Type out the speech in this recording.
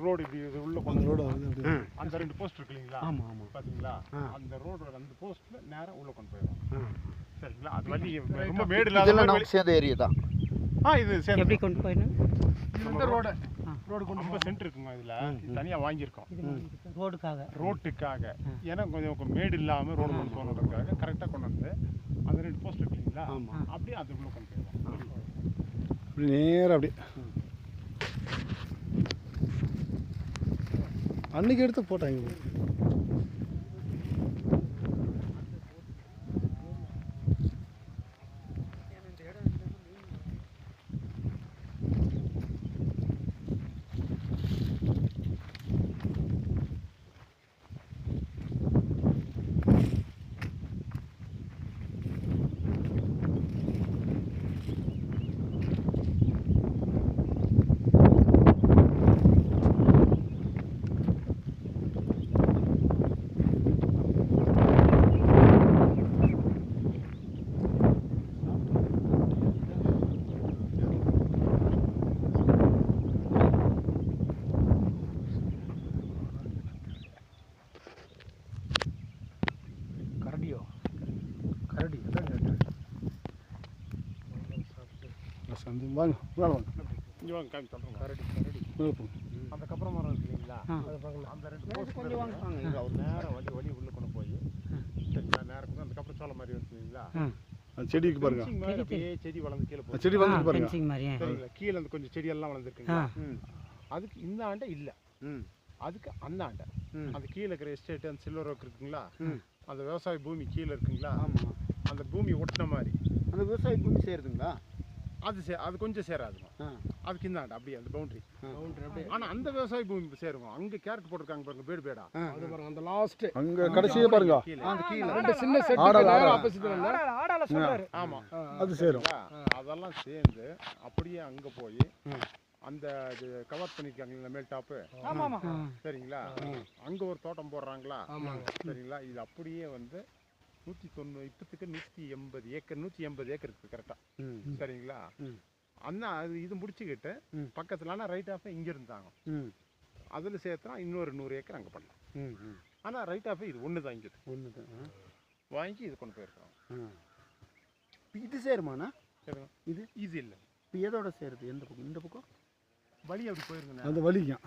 Road இப்படி உள்ள அந்த ரோடு அந்த 2 போஸ்ட் இருக்கு இல்லைங்களா? ஆமாம் ஆமாம் பார்த்தீங்களா? அந்த ரோடோட அந்த போஸ்ட்டில் நேராக உள்ளே கொண்டு போயிடும். சரிங்களா? அது வழி ரொம்ப மேடு இல்லாத நமக்கு சேர்ந்த ஏரியா தான். இது சேர்ந்து எப்படி கொண்டு போயிடணும்? இந்த ரோடு கொண்டு 50 சென்ட் இருக்குங்க. இதில் தனியாக வாங்கியிருக்கோம் ரோட்டுக்காக. ஏன்னா கொஞ்சம் மேடு இல்லாமல் ரோடு கொண்டு போகணுன்றதுக்காக கரெக்டாக கொண்டு வந்து அந்த 2 போஸ்ட் இருக்கு இல்லைங்களா? அப்படியே அது உள்ளே கொண்டு போயிடும். அப்படி நேராக அப்படி அன்னைக்கு எடுத்து போட்டாங்க. வாங்க இங்கே வாங்க காமி சொல்கிறோம். கரடி அந்த கப்பர மரம் இருக்கு இல்லைங்களா? அந்த 2 போஸ்ட் கொஞ்சம் வாங்க. அவர் நேரம் வழி உள்ளே கொண்டு போய் சரிங்களா? நேரம் அந்த கப்பர சோளம் மாதிரி இருக்கு இல்லைங்களா? செடிக்கு பாருங்க. அப்படியே செடி வளர்ந்து கீழே போகுது. செடி வந்து பாருங்க. சரிங்களா? கீழே அந்த கொஞ்சம் செடியெல்லாம் வளர்ந்துருக்குங்களா? அதுக்கு இந்த ஆண்டை இல்லை, அதுக்கு அந்த ஆண்டை அந்த கீழே இருக்கிற எஸ்டேட் அந்த சில்வர் ஒர்க் இருக்குங்களா? அந்த விவசாய பூமி கீழே இருக்குங்களா? அந்த பூமி ஒட்டின மாதிரி அந்த விவசாய பூமி சேருதுங்களா? அது கொஞ்சம் சேராதுங்க. அதுக்கு இந்தாண்ட அப்படியே அந்த பவுண்டரி அப்படியே. ஆனால் அந்த விவசாய பூமி சேருங்க. அங்கே கேரட் போட்டிருக்காங்க பாருங்க, பேடு பேடா. அது பாருங்க அந்த லாஸ்ட் அங்கே கடைசியே பாருங்க. அந்த கீழே ரெண்டு சின்ன செட் ஆப்போசிட்ல ஆடால சொல்றாரு. ஆமாம், அது சேரும். அதெல்லாம் சேர்ந்து அப்படியே அங்கே போய் அந்த இது கவர் பண்ணியிருக்காங்களா மேல் டாப்பு? சரிங்களா? அங்கே ஒரு தோட்டம் போடுறாங்களா? சரிங்களா? இது அப்படியே வந்து 190 இப்போத்துக்கு 180 ஏக்கர் 180 ஏக்கர் இருக்குது கரெக்டாக. சரிங்களா? அண்ணா அது இது முடிச்சுக்கிட்டு பக்கத்தில் ஆனால் ரைட் ஆஃபே இங்கே இருந்தாங்க. அதில் சேர்த்தா இன்னொரு 100 ஏக்கர் அங்கே பண்ணலாம். ஆனால் ரைட் ஆஃபே இது ஒன்று தான், இங்கே ஒன்று தான் வாங்கி இது கொண்டு போயிருக்கோம். இது சேருமாண்ணா? இது இல்லை. இப்போ எதோட சேருது? எந்த பக்கம்? இந்த பக்கம் வழி அப்படி போயிருங்க. அந்த வலிக்கும்.